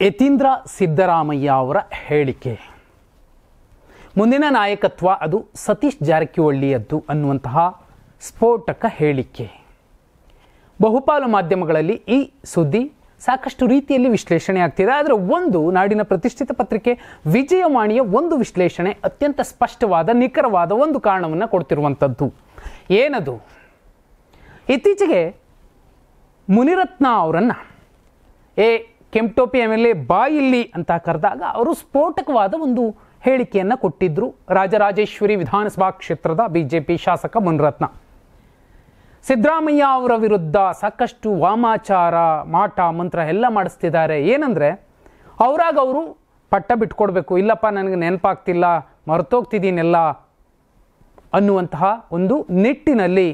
ಯತೀಂದ್ರ ಸಿದ್ದರಾಮಯ್ಯ ಅವರ ಹೇಳಿಕೆ, ಮುಂದಿನ ನಾಯಕತ್ವ ಅದು ಸತೀಶ್ ಜಾರಕಿಹೊಳಿಯದ್ದು ಅನ್ನುವಂತಹ ಸ್ಫೋಟಕ ಹೇಳಿಕೆ. ಬಹುಪಾಲು ಮಾಧ್ಯಮಗಳಲ್ಲಿ ಈ ಸುದ್ದಿ ಸಾಕಷ್ಟು ರೀತಿಯಲ್ಲಿ ವಿಶ್ಲೇಷಣೆ ಆಗ್ತಿದೆ. ಆದರೆ ಒಂದು ನಾಡಿನ ಪ್ರತಿಷ್ಠಿತ ಪತ್ರಿಕೆ ವಿಜಯವಾಣಿಯ ಒಂದು ವಿಶ್ಲೇಷಣೆ ಅತ್ಯಂತ ಸ್ಪಷ್ಟವಾದ ನಿಖರವಾದ ಒಂದು ಕಾರಣವನ್ನು ಕೊಡ್ತಿರುವಂಥದ್ದು. ಏನದು? ಇತ್ತೀಚೆಗೆ ಮುನಿರತ್ನ ಅವರನ್ನು ಕೆಂಪಟೋಪಿ MLA ಬಾಯಿಲ್ಲಿ ಅಂತ ಕರೆದಾಗ ಅವರು ಸ್ಫೋಟಕವಾದ ಒಂದು ಹೇಳಿಕೆಯನ್ನು ಕೊಟ್ಟಿದ್ದರು. ರಾಜರಾಜೇಶ್ವರಿ ವಿಧಾನಸಭಾ ಕ್ಷೇತ್ರದ BJP ಶಾಸಕ ಮುನಿರತ್ನ ಸಿದ್ದರಾಮಯ್ಯ ಅವರ ವಿರುದ್ಧ ಸಾಕಷ್ಟು ವಾಮಾಚಾರ, ಮಾಟ ಮಂತ್ರ ಎಲ್ಲ ಮಾಡಿಸ್ತಿದ್ದಾರೆ. ಏನಂದರೆ ಅವರಾಗ ಅವರು ಪಟ್ಟ ಬಿಟ್ಕೊಡ್ಬೇಕು, ಇಲ್ಲಪ್ಪ ನನಗೆ ನೆನಪಾಗ್ತಿಲ್ಲ, ಮರ್ತೋಗ್ತಿದ್ದೀನೆಲ್ಲ ಅನ್ನುವಂತಹ ಒಂದು ನಿಟ್ಟಿನಲ್ಲಿ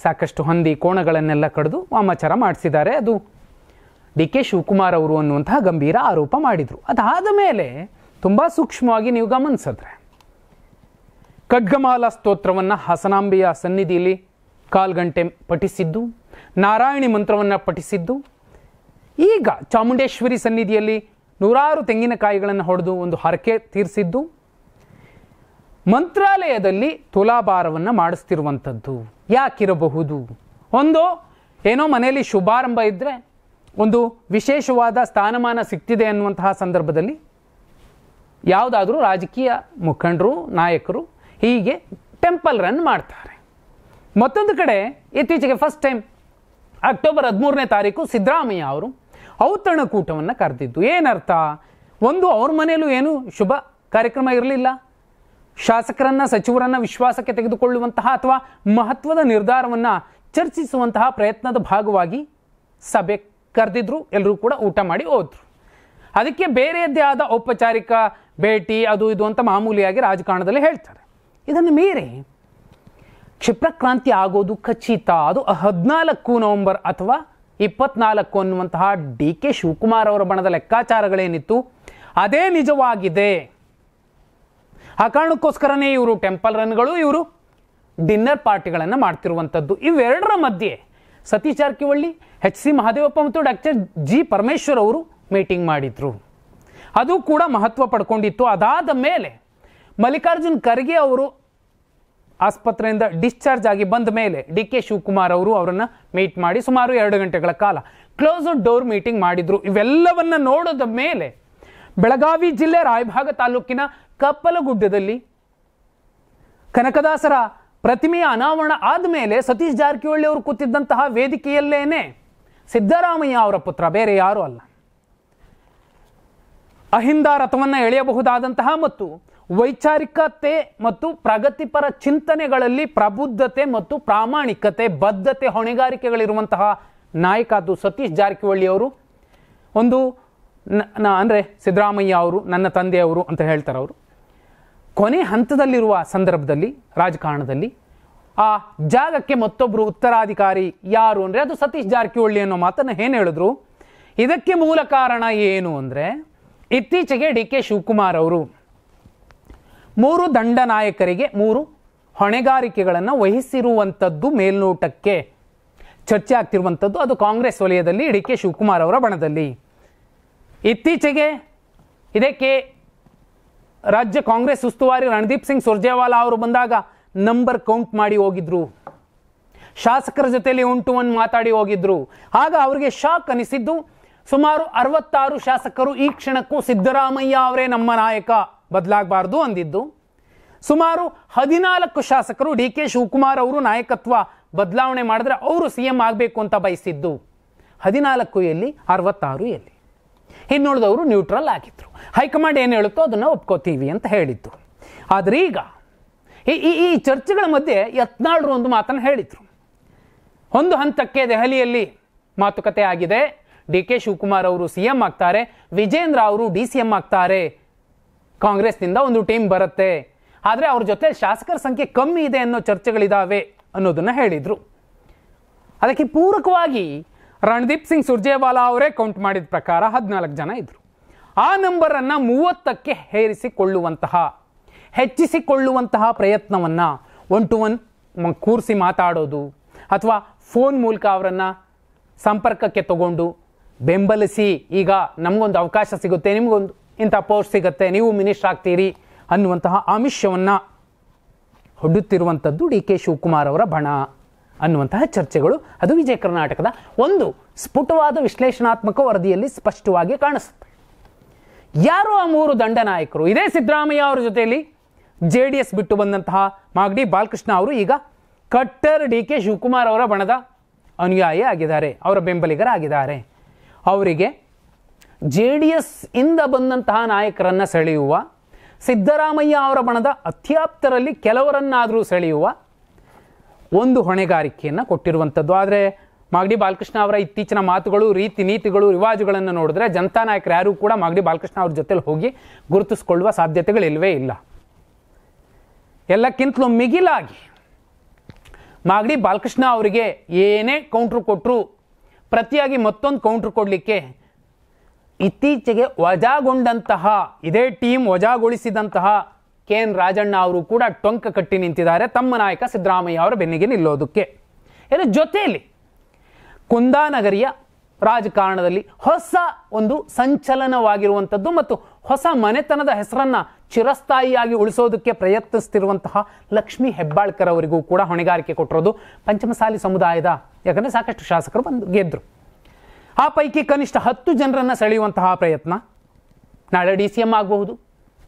ಸಾಕಷ್ಟು ಹಂದಿ ಕೋಣಗಳನ್ನೆಲ್ಲ ಕಡಿದು ವಾಮಾಚಾರ ಮಾಡಿಸಿದ್ದಾರೆ. ಅದು DK ಶಿವಕುಮಾರ್ ಅವರು ಅನ್ನುವಂತಹ ಗಂಭೀರ ಆರೋಪ ಮಾಡಿದರು. ಅದಾದ ಮೇಲೆ ತುಂಬ ಸೂಕ್ಷ್ಮವಾಗಿ ನೀವು ಗಮನಿಸಿದ್ರೆ ಖಡ್ಗಮಾಲಾ ಸ್ತೋತ್ರವನ್ನು ಹಸನಾಂಬೆಯ ಸನ್ನಿಧಿಯಲ್ಲಿ 1/4 ಗಂಟೆ ಪಠಿಸಿದ್ದು, ನಾರಾಯಣಿ ಮಂತ್ರವನ್ನು ಪಠಿಸಿದ್ದು, ಈಗ ಚಾಮುಂಡೇಶ್ವರಿ ಸನ್ನಿಧಿಯಲ್ಲಿ 100 ತೆಂಗಿನಕಾಯಿಗಳನ್ನು ಹೊಡೆದು ಒಂದು ಹರಕೆ ತೀರಿಸಿದ್ದು, ಮಂತ್ರಾಲಯದಲ್ಲಿ ತುಲಾಭಾರವನ್ನು ಮಾಡಿಸ್ತಿರುವಂಥದ್ದು ಯಾಕಿರಬಹುದು? ಒಂದು ಏನೋ ಮನೆಯಲ್ಲಿ ಶುಭಾರಂಭ ಇದ್ದರೆ, ಒಂದು ವಿಶೇಷವಾದ ಸ್ಥಾನಮಾನ ಸಿಗ್ತಿದೆ ಅನ್ನುವಂತಹ ಸಂದರ್ಭದಲ್ಲಿ ಯಾವುದಾದ್ರೂ ರಾಜಕೀಯ ಮುಖಂಡರು, ನಾಯಕರು ಹೀಗೆ ಟೆಂಪಲ್ ರನ್ ಮಾಡ್ತಾರೆ. ಮತ್ತೊಂದು ಕಡೆ ಇತ್ತೀಚೆಗೆ ಫಸ್ಟ್ ಟೈಮ್ ಅಕ್ಟೋಬರ್ 13ನೇ ತಾರೀಕು ಸಿದ್ದರಾಮಯ್ಯ ಅವರು ಔತಣಕೂಟವನ್ನು ಕರೆದಿದ್ದು. ಏನರ್ಥ? ಒಂದು ಅವ್ರ ಮನೆಯಲ್ಲೂ ಏನು ಶುಭ ಕಾರ್ಯಕ್ರಮ ಇರಲಿಲ್ಲ, ಶಾಸಕರನ್ನು ಸಚಿವರನ್ನು ವಿಶ್ವಾಸಕ್ಕೆ ತೆಗೆದುಕೊಳ್ಳುವಂತಹ ಅಥವಾ ಮಹತ್ವದ ನಿರ್ಧಾರವನ್ನು ಚರ್ಚಿಸುವಂತಹ ಪ್ರಯತ್ನದ ಭಾಗವಾಗಿ ಸಭೆ ಕರೆದಿದ್ರು. ಎಲ್ಲರೂ ಕೂಡ ಊಟ ಮಾಡಿ ಹೋದ್ರು. ಅದಕ್ಕೆ ಬೇರೆಯದ್ದೇ ಆದ ಔಪಚಾರಿಕ ಭೇಟಿ ಅದು ಇದು ಅಂತ ಮಾಮೂಲಿಯಾಗಿ ರಾಜಕಾರಣದಲ್ಲಿ ಹೇಳ್ತಾರೆ. ಇದನ್ನು ಮೀರಿ ಕ್ಷಿಪ್ರಕ್ರಾಂತಿ ಆಗೋದು ಖಚಿತ. ಅದು 14 ನವೆಂಬರ್ ಅಥವಾ 24 ಅನ್ನುವಂತಹ DK ಶಿವಕುಮಾರ್ ಅವರ ಬಣದ ಲೆಕ್ಕಾಚಾರಗಳೇನಿತ್ತು ಅದೇ ನಿಜವಾಗಿದೆ. ಆ ಕಾರಣಕ್ಕೋಸ್ಕರನೇ ಇವರು ಟೆಂಪಲ್ ರನ್ಗಳು, ಇವರು ಡಿನ್ನರ್ ಪಾರ್ಟಿಗಳನ್ನು ಮಾಡ್ತಿರುವಂಥದ್ದು. ಇವೆರಡರ ಮಧ್ಯೆ ಸತೀಶ್ ಜಾರಕಿಹೊಳಿ, HC ಮಹದೇವಪ್ಪ ಮತ್ತು ಡಾಕ್ಟರ್ G ಪರಮೇಶ್ವರ್ ಅವರು ಮೀಟಿಂಗ್ ಮಾಡಿದ್ರು. ಅದು ಕೂಡ ಮಹತ್ವ ಪಡ್ಕೊಂಡಿತ್ತು. ಅದಾದ ಮೇಲೆ ಮಲ್ಲಿಕಾರ್ಜುನ್ ಖರ್ಗೆ ಅವರು ಆಸ್ಪತ್ರೆಯಿಂದ ಡಿಸ್ಚಾರ್ಜ್ ಆಗಿ ಬಂದ ಮೇಲೆ DK ಶಿವಕುಮಾರ್ ಅವರು ಅವರನ್ನು ಮೀಟ್ ಮಾಡಿ ಸುಮಾರು 2 ಗಂಟೆಗಳ ಕಾಲ ಕ್ಲೋಸ್ಡ್ ಡೋರ್ ಮೀಟಿಂಗ್ ಮಾಡಿದ್ರು. ಇವೆಲ್ಲವನ್ನ ನೋಡಿದ ಮೇಲೆ ಬೆಳಗಾವಿ ಜಿಲ್ಲೆ ರಾಯಭಾಗ ತಾಲೂಕಿನ ಕಪ್ಪಲಗುಡ್ಡದಲ್ಲಿ ಕನಕದಾಸರ ಪ್ರತಿಮೆಯ ಅನಾವರಣ ಆದಮೇಲೆ ಸತೀಶ್ ಜಾರಕಿಹೊಳಿ ಅವರು ಕೂತಿದ್ದಂತಹ ವೇದಿಕೆಯಲ್ಲೇನೆ ಸಿದ್ದರಾಮಯ್ಯ ಅವರ ಪುತ್ರ, ಬೇರೆ ಯಾರೂ ಅಲ್ಲ, ಅಹಿಂದ ರಥವನ್ನು ಎಳೆಯಬಹುದಾದಂತಹ ಮತ್ತು ವೈಚಾರಿಕತೆ ಮತ್ತು ಪ್ರಗತಿಪರ ಚಿಂತನೆಗಳಲ್ಲಿ ಪ್ರಬುದ್ಧತೆ ಮತ್ತು ಪ್ರಾಮಾಣಿಕತೆ, ಬದ್ಧತೆ, ಹೊಣೆಗಾರಿಕೆಗಳಿರುವಂತಹ ನಾಯಕ ಅದು ಸತೀಶ್ ಜಾರಕಿಹೊಳಿ ಅವರು. ಒಂದು ಅಂದರೆ ಸಿದ್ದರಾಮಯ್ಯ ಅವರು ನನ್ನ ತಂದೆಯವರು ಅಂತ ಹೇಳ್ತಾರೆ. ಅವರು ಕೊನೆ ಹಂತದಲ್ಲಿರುವ ಸಂದರ್ಭದಲ್ಲಿ ರಾಜಕಾರಣದಲ್ಲಿ ಆ ಜಾಗಕ್ಕೆ ಮತ್ತೊಬ್ಬರು ಉತ್ತರಾಧಿಕಾರಿ ಯಾರು ಅಂದರೆ ಅದು ಸತೀಶ್ ಜಾರಕಿಹೊಳಿ ಅನ್ನೋ ಮಾತನ್ನು ಏನು ಹೇಳಿದ್ರು. ಇದಕ್ಕೆ ಮೂಲ ಕಾರಣ ಏನು ಅಂದರೆ ಇತ್ತೀಚೆಗೆ DK ಶಿವಕುಮಾರ್ ಅವರು 3 ದಂಡ ನಾಯಕರಿಗೆ 3 ಹೊಣೆಗಾರಿಕೆಗಳನ್ನು ವಹಿಸಿರುವಂಥದ್ದು ಮೇಲ್ನೋಟಕ್ಕೆ ಚರ್ಚೆ ಆಗ್ತಿರುವಂಥದ್ದು. ಅದು ಕಾಂಗ್ರೆಸ್ ವಲಯದಲ್ಲಿ DK ಶಿವಕುಮಾರ್ ಅವರ ಬಣದಲ್ಲಿ. ಇತ್ತೀಚೆಗೆ ಇದಕ್ಕೆ ರಾಜ್ಯ ಕಾಂಗ್ರೆಸ್ ಉಸ್ತುವಾರಿ ರಣದೀಪ್ ಸಿಂಗ್ ಸುರ್ಜೇವಾಲಾ ಅವರು ಬಂದಾಗ ನಂಬರ್ ಕೌಂಟ್ ಮಾಡಿ ಹೋಗಿದ್ರು, ಶಾಸಕರ ಜೊತೆಯಲ್ಲಿ 1 to 1 ಮಾತಾಡಿ ಹೋಗಿದ್ರು. ಆಗ ಅವರಿಗೆ ಶಾಕ್ ಅನಿಸಿದ್ದು, ಸುಮಾರು 66 ಶಾಸಕರು ಈ ಕ್ಷಣಕ್ಕೂ ಸಿದ್ದರಾಮಯ್ಯ ಅವರೇ ನಮ್ಮ ನಾಯಕ, ಬದಲಾಗಬಾರ್ದು ಅಂದಿದ್ದು. ಸುಮಾರು 14 ಶಾಸಕರು DK ಶಿವಕುಮಾರ್ ಅವರು ನಾಯಕತ್ವ ಬದಲಾವಣೆ ಮಾಡಿದ್ರೆ ಅವರು CM ಆಗಬೇಕು ಅಂತ ಬಯಸಿದ್ದು. 14 ಎಲ್ಲಿ, 66 ಎಲ್ಲಿ, ಇನ್ನುಳಿದವರು ನ್ಯೂಟ್ರಲ್ ಆಗಿದ್ರು. ಹೈಕಮಾಂಡ್ ಏನು ಹೇಳುತ್ತೋ ಅದನ್ನು ಒಪ್ಕೋತೀವಿ ಅಂತ ಹೇಳಿದ್ದು. ಆದರೆ ಈಗ ಈ ಚರ್ಚೆಗಳ ಮಧ್ಯೆ ಯತ್ನಾಳರು ಒಂದು ಮಾತನ್ನು ಹೇಳಿದರು. ಒಂದು ಹಂತಕ್ಕೆ ದೆಹಲಿಯಲ್ಲಿ ಮಾತುಕತೆ ಆಗಿದೆ, DK ಶಿವಕುಮಾರ್ ಅವರು CM ಆಗ್ತಾರೆ, ವಿಜೇಂದ್ರ ಅವರು DCM ಆಗ್ತಾರೆ, ಕಾಂಗ್ರೆಸ್ನಿಂದ ಒಂದು ಟೀಮ್ ಬರುತ್ತೆ, ಆದರೆ ಅವ್ರ ಜೊತೆ ಶಾಸಕರ ಸಂಖ್ಯೆ ಕಮ್ಮಿ ಇದೆ ಅನ್ನೋ ಚರ್ಚೆಗಳಿದ್ದಾವೆ ಅನ್ನೋದನ್ನು ಹೇಳಿದರು. ಅದಕ್ಕೆ ಪೂರಕವಾಗಿ ರಣದೀಪ್ ಸಿಂಗ್ ಸುರ್ಜೇವಾಲಾ ಅವರೇ ಕೌಂಟ್ ಮಾಡಿದ ಪ್ರಕಾರ 14 ಜನ ಇದ್ರು. ಆ ನಂಬರನ್ನು 30ಕ್ಕೆ ಹೆಚ್ಚಿಸಿಕೊಳ್ಳುವಂತಹ ಪ್ರಯತ್ನವನ್ನು 1 to 1 ಕೂರಿಸಿ ಮಾತಾಡೋದು ಅಥವಾ ಫೋನ್ ಮೂಲಕ ಅವರನ್ನು ಸಂಪರ್ಕಕ್ಕೆ ತಗೊಂಡು ಬೆಂಬಲಿಸಿ, ಈಗ ನಮಗೊಂದು ಅವಕಾಶ ಸಿಗುತ್ತೆ, ನಿಮಗೊಂದು ಇಂಥ ಪೋಸ್ಟ್ ಸಿಗುತ್ತೆ, ನೀವು ಮಿನಿಸ್ಟರ್ ಆಗ್ತೀರಿ ಅನ್ನುವಂತಹ ಆಮಿಷವನ್ನು ಹೊಡ್ಡುತ್ತಿರುವಂಥದ್ದು ಡಿ ಕೆ ಶಿವಕುಮಾರ್ ಅವರ ಬಣ ಅನ್ನುವಂತಹ ಚರ್ಚೆಗಳು ಅದು ವಿಜಯ ಕರ್ನಾಟಕದ ಒಂದು ಸ್ಫುಟವಾದ ವಿಶ್ಲೇಷಣಾತ್ಮಕ ವರದಿಯಲ್ಲಿ ಸ್ಪಷ್ಟವಾಗಿ ಕಾಣಿಸುತ್ತೆ. ಯಾರು ಆ 3 ದಂಡನಾಯಕರು? ಇದೇ ಸಿದ್ದರಾಮಯ್ಯ ಅವರ ಜೊತೆಯಲ್ಲಿ JDS ಬಿಟ್ಟು ಬಂದಂತಹ ಮಾಗಡಿ ಬಾಲಕೃಷ್ಣ ಅವರು ಈಗ ಕಟ್ಟರ್ ಡಿ ಕೆ ಶಿವಕುಮಾರ್ ಅವರ ಬಣದ ಅನುಯಾಯಿ ಆಗಿದ್ದಾರೆ, ಅವರ ಬೆಂಬಲಿಗರಾಗಿದ್ದಾರೆ. ಅವರಿಗೆ JDS ಇಂದ ಬಂದಂತಹ ನಾಯಕರನ್ನು ಸೆಳೆಯುವ, ಸಿದ್ದರಾಮಯ್ಯ ಅವರ ಬಣದ ಅತ್ಯಾಪ್ತರಲ್ಲಿ ಕೆಲವರನ್ನಾದರೂ ಸೆಳೆಯುವ ಒಂದು ಹೊಣೆಗಾರಿಕೆಯನ್ನು ಕೊಟ್ಟಿರುವಂಥದ್ದು. ಆದರೆ ಮಾಗಡಿ ಬಾಲಕೃಷ್ಣ ಅವರ ಇತ್ತೀಚಿನ ಮಾತುಗಳು, ರೀತಿ ನೀತಿಗಳು, ರಿವಾಜುಗಳನ್ನು ನೋಡಿದ್ರೆ ಜನತಾ ನಾಯಕರು ಯಾರೂ ಕೂಡ ಮಾಗಡಿ ಬಾಲಕೃಷ್ಣ ಅವ್ರ ಜೊತೆಲಿ ಹೋಗಿ ಗುರುತಿಸ್ಕೊಳ್ಳುವ ಸಾಧ್ಯತೆಗಳಿಲ್ವೇ ಇಲ್ಲ. ಎಲ್ಲಕ್ಕಿಂತಲೂ ಮಿಗಿಲಾಗಿ ಮಾಗಡಿ ಬಾಲಕೃಷ್ಣ ಅವರಿಗೆ ಏನೇ ಕೌಂಟ್ರು ಕೊಟ್ಟರು ಪ್ರತಿಯಾಗಿ ಮತ್ತೊಂದು ಕೌಂಟ್ರು ಕೊಡಲಿಕ್ಕೆ ಇತ್ತೀಚೆಗೆ ವಜಾಗೊಂಡಂತಹ, ಇದೇ ಟೀಮ್ ವಜಾಗೊಳಿಸಿದಂತಹ KN ರಾಜಣ್ಣ ಅವರು ಕೂಡ ಟೊಂಕ ಕಟ್ಟಿ ನಿಂತಿದ್ದಾರೆ ತಮ್ಮ ನಾಯಕ ಸಿದ್ದರಾಮಯ್ಯ ಅವರ ಬೆನ್ನಿಗೆ ನಿಲ್ಲೋದಕ್ಕೆ. ಇದರ ಜೊತೆಯಲ್ಲಿ ಕುಂದಾನಗರಿಯ ರಾಜಕಾರಣದಲ್ಲಿ ಹೊಸ ಒಂದು ಸಂಚಲನವಾಗಿರುವಂಥದ್ದು ಮತ್ತು ಹೊಸ ಮನೆತನದ ಹೆಸರನ್ನು ಚಿರಸ್ಥಾಯಿಯಾಗಿ ಉಳಿಸೋದಕ್ಕೆ ಪ್ರಯತ್ನಿಸ್ತಿರುವಂತಹ ಲಕ್ಷ್ಮೀ ಹೆಬ್ಬಾಳ್ಕರ್ ಅವರಿಗೂ ಕೂಡ ಹೊಣೆಗಾರಿಕೆ ಕೊಟ್ಟಿರೋದು ಪಂಚಮಸಾಲಿ ಸಮುದಾಯದ, ಯಾಕಂದರೆ ಸಾಕಷ್ಟು ಶಾಸಕರು ಬಂದು ಗೆದ್ದರು. ಆ ಪೈಕಿ ಕನಿಷ್ಠ 10 ಜನರನ್ನು ಸೆಳೆಯುವಂತಹ ಪ್ರಯತ್ನ. ನಾಳೆ DCM ಆಗಬಹುದು,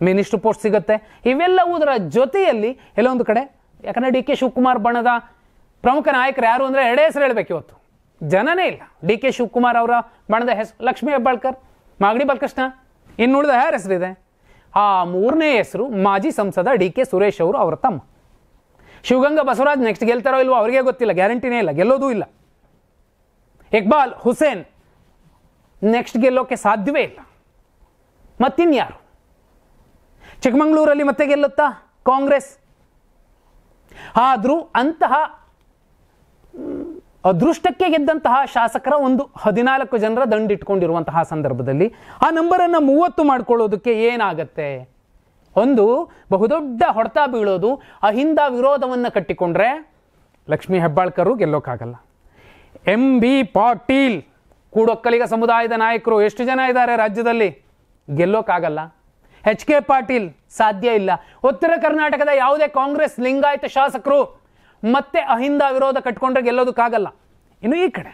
ಮಿನಿಸ್ಟರ್ ಪೋಸ್ಟ್ ಸಿಗುತ್ತೆ. ಇವೆಲ್ಲವುದರ ಜೊತೆಯಲ್ಲಿ ಎಲ್ಲೊಂದು ಕಡೆ, ಯಾಕಂದರೆ ಡಿ ಕೆ ಶಿವಕುಮಾರ್ ಬಣದ ಪ್ರಮುಖ ನಾಯಕರು ಯಾರು ಅಂದರೆ 2 ಹೆಸರು ಹೇಳಬೇಕು. ಇವತ್ತು ಜನನೇ ಇಲ್ಲ. ಡಿ ಕೆ ಶಿವಕುಮಾರ್ ಅವರ ಬಣದ ಹೆಸರು ಲಕ್ಷ್ಮೀ ಹೆಬ್ಬಾಳ್ಕರ್, ಮಾಗಡಿ ಬಾಲಕೃಷ್ಣ, ಇನ್ನುಳಿದ ಯಾರ ಹೆಸರಿದೆ? ಆ 3ನೇ ಹೆಸರು ಮಾಜಿ ಸಂಸದ ಡಿ ಕೆ ಸುರೇಶ್ ಅವರು, ಅವರ ತಮ್ಮ ಶಿವಗಂಗಾ ಬಸವರಾಜ್. ನೆಕ್ಸ್ಟ್ ಗೆಲ್ತಾರೋ ಇಲ್ವೋ ಅವರಿಗೆ ಗೊತ್ತಿಲ್ಲ, ಗ್ಯಾರಂಟಿನೇ ಇಲ್ಲ, ಗೆಲ್ಲೋದೂ ಇಲ್ಲ. ಇಕ್ಬಾಲ್ ಹುಸೇನ್ ನೆಕ್ಸ್ಟ್ ಗೆಲ್ಲೋಕೆ ಸಾಧ್ಯವೇ ಇಲ್ಲ. ಮತ್ತಿನ್ಯಾರು? ಚಿಕ್ಕಮಗಳೂರಲ್ಲಿ ಮತ್ತೆ ಗೆಲ್ಲುತ್ತಾ ಕಾಂಗ್ರೆಸ್? ಆದರೂ ಅಂತಹ ಅದೃಷ್ಟಕ್ಕೆ ಗೆದ್ದಂತಹ ಶಾಸಕರ ಒಂದು 14 ಜನರ ದಂಡಿಟ್ಕೊಂಡಿರುವಂತಹ ಸಂದರ್ಭದಲ್ಲಿ ಆ ನಂಬರನ್ನು 30 ಮಾಡ್ಕೊಳ್ಳೋದಕ್ಕೆ ಏನಾಗತ್ತೆ? ಒಂದು ಬಹುದೊಡ್ಡ ಹೊಡೆತ ಬೀಳೋದು, ಅಹಿಂದ ವಿರೋಧವನ್ನು ಕಟ್ಟಿಕೊಂಡ್ರೆ ಲಕ್ಷ್ಮೀ ಹೆಬ್ಬಾಳ್ಕರು ಗೆಲ್ಲೋಕ್ಕಾಗಲ್ಲ. MB ಪಾಟೀಲ್, ಕೂಡೊಕ್ಕಲಿಗ ಸಮುದಾಯದ ನಾಯಕರು ಎಷ್ಟು ಜನ ಇದ್ದಾರೆ ರಾಜ್ಯದಲ್ಲಿ, ಗೆಲ್ಲೋಕ್ಕಾಗಲ್ಲ. HK ಪಾಟೀಲ್ ಸಾಧ್ಯ ಇಲ್ಲ. ಉತ್ತರ ಕರ್ನಾಟಕದ ಯಾವುದೇ ಕಾಂಗ್ರೆಸ್ ಲಿಂಗಾಯತ ಶಾಸಕರು ಮತ್ತೆ ಅಹಿಂದ ವಿರೋಧ ಕಟ್ಕೊಂಡ್ರೆ ಗೆಲ್ಲೋದಕ್ಕಾಗಲ್ಲ. ಇನ್ನು ಈ ಕಡೆ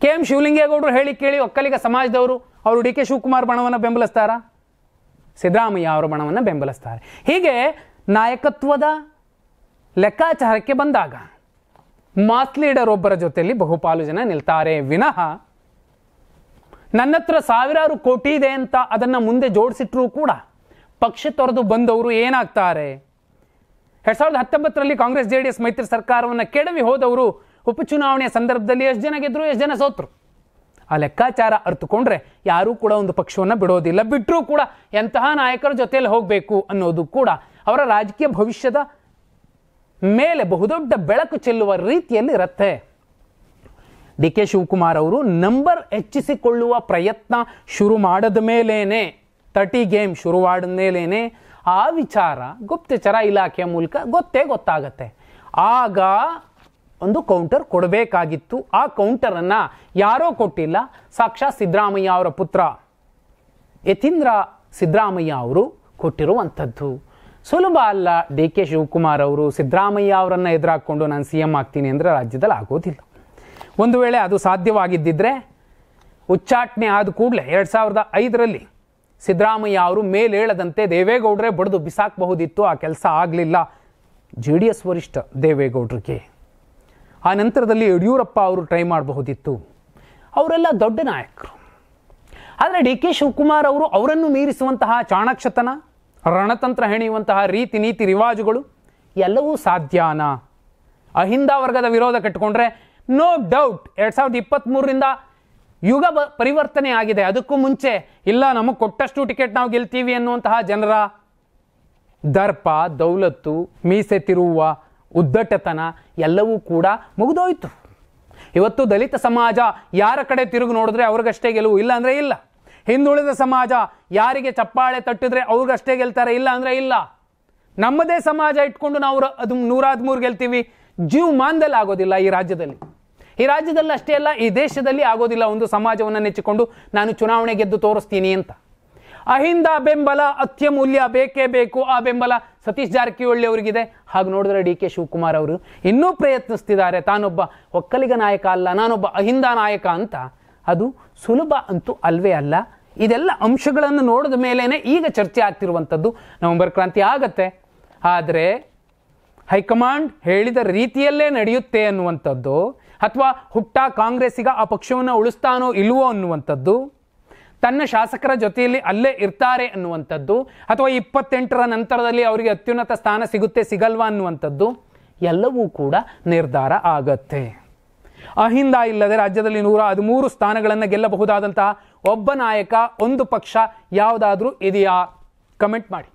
KM ಶಿವಲಿಂಗೇಗೌಡರು ಹೇಳಿ ಕೇಳಿ ಒಕ್ಕಲಿಗ ಸಮಾಜದವರು ಅವರು ಡಿ ಕೆ ಶಿವಕುಮಾರ್ ಬಣವನ್ನು ಬೆಂಬಲಿಸ್ತಾರ, ಸಿದ್ದರಾಮಯ್ಯ ಅವರ ಬಣವನ್ನು ಬೆಂಬಲಿಸ್ತಾರೆ. ಹೀಗೆ ನಾಯಕತ್ವದ ಲೆಕ್ಕಾಚಾರಕ್ಕೆ ಬಂದಾಗ ಮಾಸ್ ಲೀಡರ್ ಒಬ್ಬರ ಜೊತೆಯಲ್ಲಿ ಬಹುಪಾಲು ಜನ ನಿಲ್ತಾರೆ ವಿನಃ ನನ್ನ ಹತ್ರ 1000 ಕೋಟಿ ಇದೆ ಅಂತ ಅದನ್ನು ಮುಂದೆ ಜೋಡಿಸಿಟ್ರೂ ಕೂಡ ಪಕ್ಷ ತೊರೆದು ಬಂದವರು ಏನಾಗ್ತಾರೆ? 2019ರಲ್ಲಿ ಕಾಂಗ್ರೆಸ್ JDS ಮೈತ್ರಿ ಸರ್ಕಾರವನ್ನು ಕೆಡವಿ ಹೋದವರು ಉಪಚುನಾವಣೆಯ ಸಂದರ್ಭದಲ್ಲಿ ಎಷ್ಟು ಜನ ಗೆದ್ರು, ಎಷ್ಟು ಜನ ಸೋತರು? ಆ ಲೆಕ್ಕಾಚಾರ ಅರ್ಥಕೊಂಡ್ರೆ ಯಾರೂ ಕೂಡ ಒಂದು ಪಕ್ಷವನ್ನು ಬಿಡೋದಿಲ್ಲ. ಬಿಟ್ಟರೂ ಕೂಡ ಎಂತಹ ನಾಯಕರ ಜೊತೆಯಲ್ಲಿ ಹೋಗಬೇಕು ಅನ್ನೋದು ಕೂಡ ಅವರ ರಾಜಕೀಯ ಭವಿಷ್ಯದ ಮೇಲೆ ಬಹುದೊಡ್ಡ ಬೆಳಕು ಚೆಲ್ಲುವ ರೀತಿಯಲ್ಲಿ ಇರುತ್ತೆ. ಡಿ ಕೆ ಶಿವಕುಮಾರ್ ಅವರು ನಂಬರ್ ಹೆಚ್ಚಿಸಿಕೊಳ್ಳುವ ಪ್ರಯತ್ನ ಶುರು ಮಾಡದ ಮೇಲೇನೆ, 30 ಗೇಮ್ ಶುರುವಾದ ಮೇಲೇನೆ ಆ ವಿಚಾರ ಗುಪ್ತಚರ ಇಲಾಖೆಯ ಮೂಲಕ ಗೊತ್ತಾಗತ್ತೆ. ಆಗ ಒಂದು ಕೌಂಟರ್ ಕೊಡಬೇಕಾಗಿತ್ತು. ಆ ಕೌಂಟರನ್ನು ಯಾರೋ ಕೊಟ್ಟಿಲ್ಲ, ಸಾಕ್ಷಾತ್ ಸಿದ್ದರಾಮಯ್ಯ ಅವರ ಪುತ್ರ ಯತೀಂದ್ರ ಸಿದ್ದರಾಮಯ್ಯ ಅವರು ಕೊಟ್ಟಿರುವಂಥದ್ದು. ಸುಲಭ ಅಲ್ಲ. ಡಿ ಕೆ ಶಿವಕುಮಾರ್ ಅವರು ಸಿದ್ದರಾಮಯ್ಯ ಅವರನ್ನು ಎದುರಾಕೊಂಡು ನಾನು CM ಆಗ್ತೀನಿ ಅಂದರೆ ರಾಜ್ಯದಲ್ಲಿ ಆಗೋದಿಲ್ಲ. ಒಂದು ವೇಳೆ ಅದು ಸಾಧ್ಯವಾಗಿದ್ದಿದ್ರೆ ಉಚ್ಚಾಟನೆ ಆದ ಕೂಡಲೇ 2005ರಲ್ಲಿ ಸಿದ್ದರಾಮಯ್ಯ ಅವರು ಮೇಲೇಳದಂತೆ ದೇವೇಗೌಡರೇ ಬಡಿದು ಬಿಸಾಕಬಹುದಿತ್ತು. ಆ ಕೆಲಸ ಆಗಲಿಲ್ಲ JDS ವರಿಷ್ಠ ದೇವೇಗೌಡರಿಗೆ. ಆ ನಂತರದಲ್ಲಿ ಯಡಿಯೂರಪ್ಪ ಅವರು ಟ್ರೈ ಮಾಡಬಹುದಿತ್ತು. ಅವರೆಲ್ಲ ದೊಡ್ಡ ನಾಯಕರು. ಆದರೆ ಡಿ ಕೆ ಶಿವಕುಮಾರ್ ಅವರು ಅವರನ್ನು ಮೀರಿಸುವಂತಹ ಚಾಣಾಕ್ಷತನ, ರಣತಂತ್ರ ಹೆಣೆಯುವಂತಹ ರೀತಿ ನೀತಿ ರಿವಾಜುಗಳು ಎಲ್ಲವೂ ಸಾಧ್ಯನಾ? ಅಹಿಂದ ವರ್ಗದ ವಿರೋಧ ಕಟ್ಟಿಕೊಂಡ್ರೆ ನೋ ಡೌಟ್ 2023ರಿಂದ ಯುಗ ಪರಿವರ್ತನೆ ಆಗಿದೆ. ಅದಕ್ಕೂ ಮುಂಚೆ ಇಲ್ಲ ನಮಗೆ ಕೊಟ್ಟಷ್ಟು ಟಿಕೆಟ್ ನಾವು ಗೆಲ್ತೀವಿ ಅನ್ನುವಂತಹ ಜನರ ದರ್ಪ, ದೌಲತ್ತು, ಮೀಸೆ ತಿರುವುವ ಉದ್ದಟತನ ಎಲ್ಲವೂ ಕೂಡ ಮುಗಿದೋಯ್ತು. ಇವತ್ತು ದಲಿತ ಸಮಾಜ ಯಾರ ಕಡೆ ತಿರುಗಿ ನೋಡಿದ್ರೆ ಅವ್ರಿಗಷ್ಟೇ ಗೆಲುವು, ಇಲ್ಲ ಅಂದರೆ ಇಲ್ಲ. ಹಿಂದುಳಿದ ಸಮಾಜ ಯಾರಿಗೆ ಚಪ್ಪಾಳೆ ತಟ್ಟಿದ್ರೆ ಅವ್ರಿಗಷ್ಟೇ ಗೆಲ್ತಾರೆ, ಇಲ್ಲ ಅಂದರೆ ಇಲ್ಲ. ನಮ್ಮದೇ ಸಮಾಜ ಇಟ್ಕೊಂಡು ನಾವು ಅದು 113 ಗೆಲ್ತೀವಿ, ಜೀವಮಾನದಲ್ಲಿ ಆಗೋದಿಲ್ಲ ಈ ರಾಜ್ಯದಲ್ಲಿ. ಈ ರಾಜ್ಯದಲ್ಲಿ ಅಷ್ಟೇ ಅಲ್ಲ, ಈ ದೇಶದಲ್ಲಿ ಆಗೋದಿಲ್ಲ ಒಂದು ಸಮಾಜವನ್ನು ನೆಚ್ಚಿಕೊಂಡು ನಾನು ಚುನಾವಣೆ ಗೆದ್ದು ತೋರಿಸ್ತೀನಿ ಅಂತ. ಅಹಿಂದ ಬೆಂಬಲ ಅತ್ಯಮೂಲ್ಯ, ಬೇಕೇ ಬೇಕು. ಆ ಬೆಂಬಲ ಸತೀಶ್ ಜಾರಕಿಹೊಳಿ ಅವರಿಗಿದೆ. ಹಾಗೆ ನೋಡಿದ್ರೆ ಡಿ ಕೆ ಶಿವಕುಮಾರ್ ಅವರು ಇನ್ನೂ ಪ್ರಯತ್ನಿಸ್ತಿದ್ದಾರೆ, ತಾನೊಬ್ಬ ಒಕ್ಕಲಿಗ ನಾಯಕ ಅಲ್ಲ, ನಾನೊಬ್ಬ ಅಹಿಂದ ನಾಯಕ ಅಂತ. ಅದು ಸುಲಭ ಅಂತೂ ಅಲ್ವೇ ಅಲ್ಲ. ಇದೆಲ್ಲ ಅಂಶಗಳನ್ನು ನೋಡಿದ ಮೇಲೇನೆ ಈಗ ಚರ್ಚೆ ಆಗ್ತಿರುವಂಥದ್ದು. ನವೆಂಬರ್ ಕ್ರಾಂತಿ ಆಗತ್ತೆ, ಆದರೆ ಹೈಕಮಾಂಡ್ ಹೇಳಿದ ರೀತಿಯಲ್ಲೇ ನಡೆಯುತ್ತೆ ಅನ್ನುವಂಥದ್ದು, ಅಥವಾ ಹುಟ್ಟ ಕಾಂಗ್ರೆಸ್ಸಿಗ ಆ ಪಕ್ಷವನ್ನು ಉಳಿಸ್ತಾನೋ ಇಲ್ವೋ ಅನ್ನುವಂಥದ್ದು, ತನ್ನ ಶಾಸಕರ ಜೊತೆಯಲ್ಲಿ ಅಲ್ಲೇ ಇರ್ತಾರೆ ಅನ್ನುವಂಥದ್ದು, ಅಥವಾ 28ರ ನಂತರದಲ್ಲಿ ಅವರಿಗೆ ಅತ್ಯುನ್ನತ ಸ್ಥಾನ ಸಿಗುತ್ತೆ ಸಿಗಲ್ವಾ ಅನ್ನುವಂಥದ್ದು ಎಲ್ಲವೂ ಕೂಡ ನಿರ್ಧಾರ ಆಗತ್ತೆ. ಅಹಿಂದ ಇಲ್ಲದೆ ರಾಜ್ಯದಲ್ಲಿ 113 ಸ್ಥಾನಗಳನ್ನು ಗೆಲ್ಲಬಹುದಾದಂತಹ ಒಬ್ಬ ನಾಯಕ, ಒಂದು ಪಕ್ಷ ಯಾವುದಾದ್ರೂ ಇದೆಯಾ? ಕಮೆಂಟ್ ಮಾಡಿ.